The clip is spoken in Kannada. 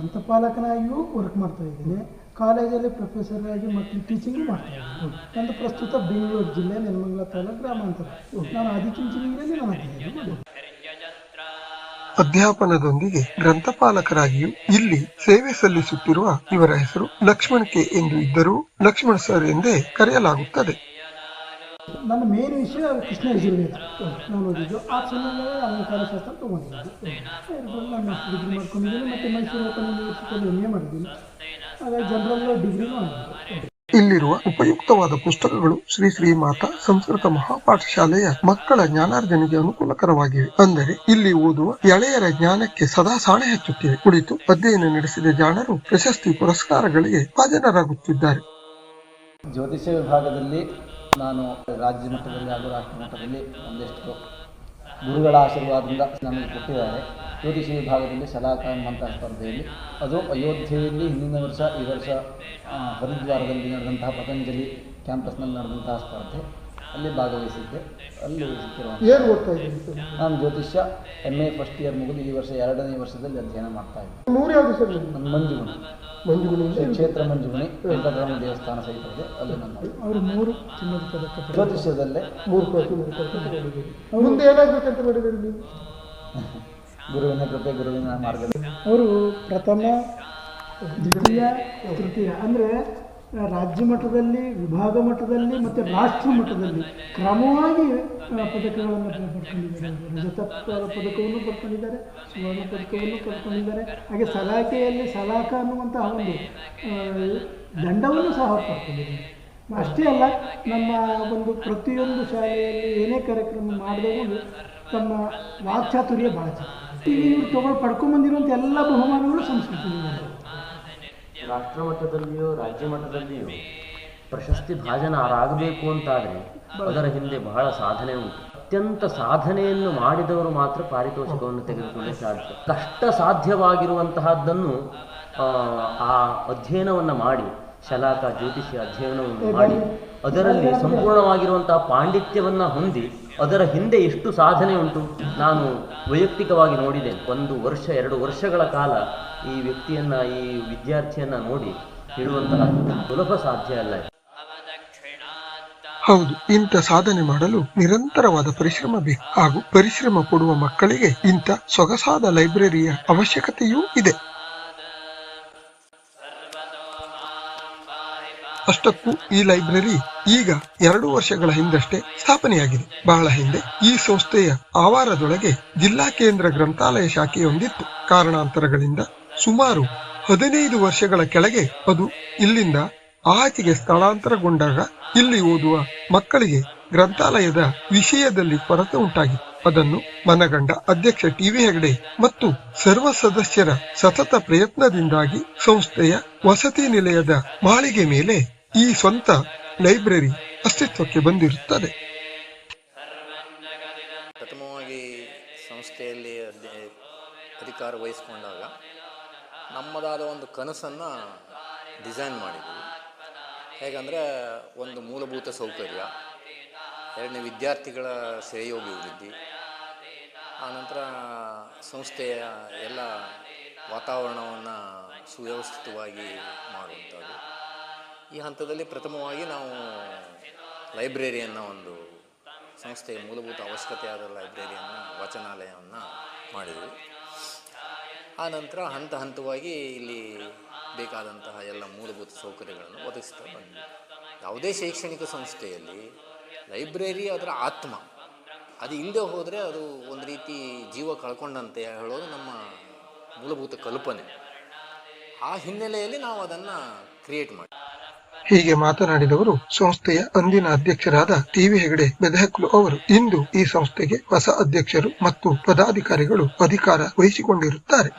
ಗ್ರಂಥಪಾಲಕನಾಗಿಯೂ ವರ್ಕ್ ಮಾಡ್ತಾ ಇದ್ದೀನಿ, ಕಾಲೇಜಲ್ಲಿ ಪ್ರೊಫೆಸರ್ ಆಗಿ ಮಕ್ಕಳು ಟೀಚಿಂಗ್ ಮಾಡ್ತಾ ಇದ್ದೀನಿ. ನಂದು ಪ್ರಸ್ತುತ ಬೆಂಗಳೂರು ಜಿಲ್ಲೆ ನೆಲಮಂಗಲ ತಾಲೂಕು ಗ್ರಾಮಾಂತರ. ನಾನು ಆದಿಚುಂಚನಗಿರಿಯಲ್ಲಿ ನಾನು ಅಧ್ಯಯನ. ಅಧ್ಯಾಪನದೊಂದಿಗೆ ಗ್ರಂಥಪಾಲಕರಾಗಿಯೂ ಇಲ್ಲಿ ಸೇವೆ ಸಲ್ಲಿಸುತ್ತಿರುವ ಇವರ ಹೆಸರು ಲಕ್ಷ್ಮಣ್ ಕೆ ಎಂದು ಇದ್ದರೂ ಲಕ್ಷ್ಮಣ್ ಸರ್ ಎಂದೇ ಕರೆಯಲಾಗುತ್ತದೆ. ನನ್ನ ಮೇನ್ ವಿಷಯ ಕೃಷ್ಣ ಯಜುರ್ವೇದ ನಾನು ಓದಿದ್ದು. ಆ ಸಮಯದಲ್ಲಿ ಅಲಂಕಾರ ಶಾಸ್ತ್ರ ತೊಗೊಂಡಿದ್ದು. ನಾನು ಡಿಗ್ರಿ ಮಾಡ್ಕೊಂಡಿದ್ದೀನಿ ಮತ್ತು ಮೈಸೂರು ಓಪನ್ ಯೂನಿವರ್ಸಿಟಿಯಲ್ಲಿ MA ಮಾಡಿದ್ದೀನಿ. ಹಾಗಾಗಿ ಜನರಲ್ ಡಿಗ್ರಿನೂ ಆಗಿದ್ದು. ಇಲ್ಲಿರುವ ಉಪಯುಕ್ತವಾದ ಪುಸ್ತಕಗಳು ಶ್ರೀ ಶ್ರೀ ಮಾತಾ ಸಂಸ್ಕೃತ ಮಹಾಪಾಠಶಾಲೆಯ ಮಕ್ಕಳ ಜ್ಞಾನಾರ್ಜನೆಗೆ ಅನುಕೂಲಕರವಾಗಿವೆ. ಅಂದರೆ ಇಲ್ಲಿ ಓದುವ ಎಳೆಯರ ಜ್ಞಾನಕ್ಕೆ ಸದಾ ಸಾಣೆ ಹಚ್ಚುತ್ತಿವೆ. ಕುಳಿತು ಅಧ್ಯಯನ ನಡೆಸಿದ ಜಾಣರು ಪ್ರಶಸ್ತಿ ಪುರಸ್ಕಾರಗಳಿಗೆ ಭಾಜನರಾಗುತ್ತಿದ್ದಾರೆ. ಜ್ಯೋತಿಷ್ಯ ವಿಭಾಗದಲ್ಲಿ ನಾನು ರಾಜ್ಯ ಮಟ್ಟದಲ್ಲಿ ಹಾಗೂ ರಾಷ್ಟ್ರ ಮಟ್ಟದಲ್ಲಿ ಒಂದಿಷ್ಟು ಗುರುಗಳ ಆಶೀರ್ವಾದದಿಂದ ನಮಗೆ ಕೊಟ್ಟಿದ್ದಾರೆ. ಜ್ಯೋತಿಷಿ ವಿಭಾಗದಲ್ಲಿ ಸಲಾಕ ಎಂಬಂತಹ ಸ್ಪರ್ಧೆಯಲ್ಲಿ, ಅದು ಅಯೋಧ್ಯೆಯಲ್ಲಿ ಹಿಂದಿನ ವರ್ಷ ಈ ವರ್ಷ ಹರಿದ್ವಾರದಲ್ಲಿ ನಡೆದಂತಹ ಪತಂಜಲಿ ಕ್ಯಾಂಪಸ್ನಲ್ಲಿ ನಡೆದಂತಹ ಸ್ಪರ್ಧೆ, ಅಲ್ಲಿ ಭಾಗವಹಿಸಿದ್ದೆ. ಅಲ್ಲಿ ಸಿಕ್ಕಿರುವಂಥ ನಾನು ಜ್ಯೋತಿಷ್ಯ MA ಫಸ್ಟ್ ಇಯರ್ ಮುಗಿದು ಈ ವರ್ಷ 2ನೇ ವರ್ಷದಲ್ಲಿ ಅಧ್ಯಯನ ಮಾಡ್ತಾ ಇದ್ದೆ. ನನ್ನ ಮಂಜುಗುಣಿ ಕ್ಷೇತ್ರ ಮಂಜುಗುಣಿ ವೆಂಕಟರಮಣ ದೇವಸ್ಥಾನ ಸಹಿತ ಇದೆ. ಅಲ್ಲಿ ನನ್ನ ಅವರು 3 ಚಿನ್ನದ ಪದಕ ಜ್ಯೋತಿಷ್ಯದಲ್ಲೇ 3 ಮುಂದೆ ಏನಾಗಬೇಕಂತ ಮಾಡಿದ್ದಾರೆ ನೀವು? ಗುರುವಿನ ಕೃಪೆ, ಗುರುವಿನ ಮಾರ್ಗದಲ್ಲಿ ಅವರು ಪ್ರಥಮ, ದ್ವಿತೀಯ, ತೃತೀಯ ಅಂದರೆ ರಾಜ್ಯ ಮಟ್ಟದಲ್ಲಿ, ವಿಭಾಗ ಮಟ್ಟದಲ್ಲಿ ಮತ್ತು ರಾಷ್ಟ್ರ ಮಟ್ಟದಲ್ಲಿ ಕ್ರಮವಾಗಿ ಪದಕಗಳನ್ನು ಪಡ್ಕೊಂಡಿದ್ದಾರೆ. ರಜತ ಪದಕವನ್ನು ಪಡ್ಕೊಂಡಿದ್ದಾರೆ, ಸುವರ್ಣ ಪದಕವನ್ನು ಪಡ್ಕೊಂಡಿದ್ದಾರೆ. ಹಾಗೆ ಸಲಾಕೆಯಲ್ಲಿ ಸಲಾಕ ಅನ್ನುವಂತಹ ಒಂದು ದಂಡವನ್ನು ಸಹ ಪಡ್ಕೊಂಡಿದ್ದಾರೆ. ಅಷ್ಟೇ ಅಲ್ಲ, ನಮ್ಮ ಒಂದು ಪ್ರತಿಯೊಂದು ಶಾಲೆಯಲ್ಲಿ ಏನೇ ಕಾರ್ಯಕ್ರಮ ಮಾಡಿದವರು ತಮ್ಮ ವಾಕ್ಚಾತುರ್ಯ ಭಾಳ ಚೆನ್ನಾಗಿ ಇವರು ಪಡ್ಕೊಂಡ್ಬಂದಿರುವಂಥ ಎಲ್ಲ ಬಹುಮಾನಗಳು ಸಂಸ್ಕೃತಿಯಲ್ಲಿ. ರಾಷ್ಟ್ರ ಮಟ್ಟದಲ್ಲಿಯೂ ರಾಜ್ಯ ಮಟ್ಟದಲ್ಲಿಯೂ ಪ್ರಶಸ್ತಿ ಭಾಜನರಾಗಬೇಕು ಅಂತಾದರೆ ಅದರ ಹಿಂದೆ ಬಹಳ ಸಾಧನೆ ಉಂಟು. ಅತ್ಯಂತ ಸಾಧನೆಯನ್ನು ಮಾಡಿದವರು ಮಾತ್ರ ಪಾರಿತೋಷಿಕವನ್ನು ತೆಗೆದುಕೊಳ್ಳಲು ಸಾಧ್ಯ. ಕಷ್ಟ ಸಾಧ್ಯವಾಗಿರುವಂತಹದ್ದನ್ನು ಆ ಅಧ್ಯಯನವನ್ನು ಮಾಡಿ, ಶಲಾಕ ಜ್ಯೋತಿಷ್ಯ ಅಧ್ಯಯನವನ್ನು ಮಾಡಿ ಅದರಲ್ಲಿ ಸಂಪೂರ್ಣವಾಗಿರುವಂತಹ ಪಾಂಡಿತ್ಯವನ್ನು ಹೊಂದಿ ಅದರ ಹಿಂದೆ ಎಷ್ಟು ಸಾಧನೆ ಉಂಟು ನಾನು ವೈಯಕ್ತಿಕವಾಗಿ ನೋಡಿದ್ದೇನೆ. 1 ವರ್ಷ 2 ವರ್ಷಗಳ ಕಾಲ ಈ ವ್ಯಕ್ತಿಯನ್ನ, ಈ ವಿದ್ಯಾರ್ಥಿಯನ್ನ ನೋಡಿ ಹೇಳುವಂತಹ ಸುಲಭ ಸಾಧ್ಯ ಅಲ್ಲ. ಹೌದು, ಇಂಥ ಸಾಧನೆ ಮಾಡಲು ನಿರಂತರವಾದ ಪರಿಶ್ರಮ ಬೇಕು. ಹಾಗೂ ಪರಿಶ್ರಮ ಪಡುವ ಮಕ್ಕಳಿಗೆ ಇಂಥ ಸೊಗಸಾದ ಲೈಬ್ರರಿಯ ಅವಶ್ಯಕತೆಯೂ ಇದೆ. ಅಷ್ಟಕ್ಕೂ ಈ ಲೈಬ್ರರಿ ಈಗ 2 ವರ್ಷಗಳ ಹಿಂದಷ್ಟೇ ಸ್ಥಾಪನೆಯಾಗಿದೆ. ಬಹಳ ಹಿಂದೆ ಈ ಸಂಸ್ಥೆಯ ಆವಾರದೊಳಗೆ ಜಿಲ್ಲಾ ಕೇಂದ್ರ ಗ್ರಂಥಾಲಯ ಶಾಖೆಯೊಂದಿತ್ತು. ಕಾರಣಾಂತರಗಳಿಂದ ಸುಮಾರು 15 ವರ್ಷಗಳ ಕೆಳಗೆ ಅದು ಇಲ್ಲಿಂದ ಆಚೆಗೆ ಸ್ಥಳಾಂತರಗೊಂಡಾಗ ಇಲ್ಲಿ ಓದುವ ಮಕ್ಕಳಿಗೆ ಗ್ರಂಥಾಲಯದ ವಿಷಯದಲ್ಲಿ ಕೊರತೆ ಉಂಟಾಗಿತ್ತು. ಅದನ್ನು ಮನಗಂಡ ಅಧ್ಯಕ್ಷ TV ಹೆಗಡೆ ಮತ್ತು ಸರ್ವ ಸದಸ್ಯರ ಸತತ ಪ್ರಯತ್ನದಿಂದಾಗಿ ಸಂಸ್ಥೆಯ ವಸತಿ ನಿಲಯದ ಮಾಳಿಗೆ ಮೇಲೆ ಈ ಸ್ವಂತ ಲೈಬ್ರರಿ ಅಸ್ತಿತ್ವಕ್ಕೆ ಬಂದಿರುತ್ತದೆ. ಪ್ರಥಮವಾಗಿ ಸಂಸ್ಥೆಯಲ್ಲಿ ಅಧಿಕಾರ ವಹಿಸಿಕೊಂಡಾಗ ನಮ್ಮದಾದ ಒಂದು ಕನಸನ್ನು ಡಿಸೈನ್ ಮಾಡಿದ್ವಿ. ಹೇಗೆಂದರೆ, ಒಂದು ಮೂಲಭೂತ ಸೌಕರ್ಯ, 2ನೇ ವಿದ್ಯಾರ್ಥಿಗಳ ಶ್ರೇಯೋಭಿವೃದ್ಧಿ, ಆನಂತರ ಸಂಸ್ಥೆಯ ಎಲ್ಲ ವಾತಾವರಣವನ್ನು ಸುವ್ಯವಸ್ಥಿತವಾಗಿ ಮಾಡುವಂಥದ್ದು. ಈ ಹಂತದಲ್ಲಿ ಪ್ರಥಮವಾಗಿ ನಾವು ಲೈಬ್ರರಿಯನ್ನು, ಒಂದು ಸಂಸ್ಥೆಯ ಮೂಲಭೂತ ಅವಶ್ಯಕತೆಯಾದ ಲೈಬ್ರರಿಯನ್ನು, ವಾಚನಾಲಯವನ್ನು ಮಾಡಿದ್ವಿ. ಆನಂತರ ಹಂತ ಹಂತವಾಗಿ ಇಲ್ಲಿ ಬೇಕಾದಂತಹ ಎಲ್ಲ ಮೂಲಭೂತ ಸೌಕರ್ಯಗಳನ್ನು ಒದಗಿಸ್ತಾ ಬಂದ್ವಿ. ಯಾವುದೇ ಶೈಕ್ಷಣಿಕ ಸಂಸ್ಥೆಯಲ್ಲಿ ಲೈಬ್ರರಿ ಅದರ ಆತ್ಮ, ಅದು ಇಲ್ಲದೆ ಹೋದರೆ ಅದು ಒಂದು ರೀತಿ ಜೀವ ಕಳ್ಕೊಂಡಂತೆ ಹೇಳೋದು ನಮ್ಮ ಮೂಲಭೂತ ಕಲ್ಪನೆ. ಆ ಹಿನ್ನೆಲೆಯಲ್ಲಿ ನಾವು ಅದನ್ನು ಕ್ರಿಯೇಟ್ ಮಾಡಿ. ಹೀಗೆ ಮಾತನಾಡಿದವರು ಸಂಸ್ಥೆಯ ಅಂದಿನ ಅಧ್ಯಕ್ಷರಾದ TV ಹೆಗಡೆ ಬೆದಹಕ್ಲು ಅವರು. ಇಂದು ಈ ಸಂಸ್ಥೆಗೆ ಹೊಸ ಅಧ್ಯಕ್ಷರು ಮತ್ತು ಪದಾಧಿಕಾರಿಗಳು ಅಧಿಕಾರ ವಹಿಸಿಕೊಂಡಿರುತ್ತಾರೆ.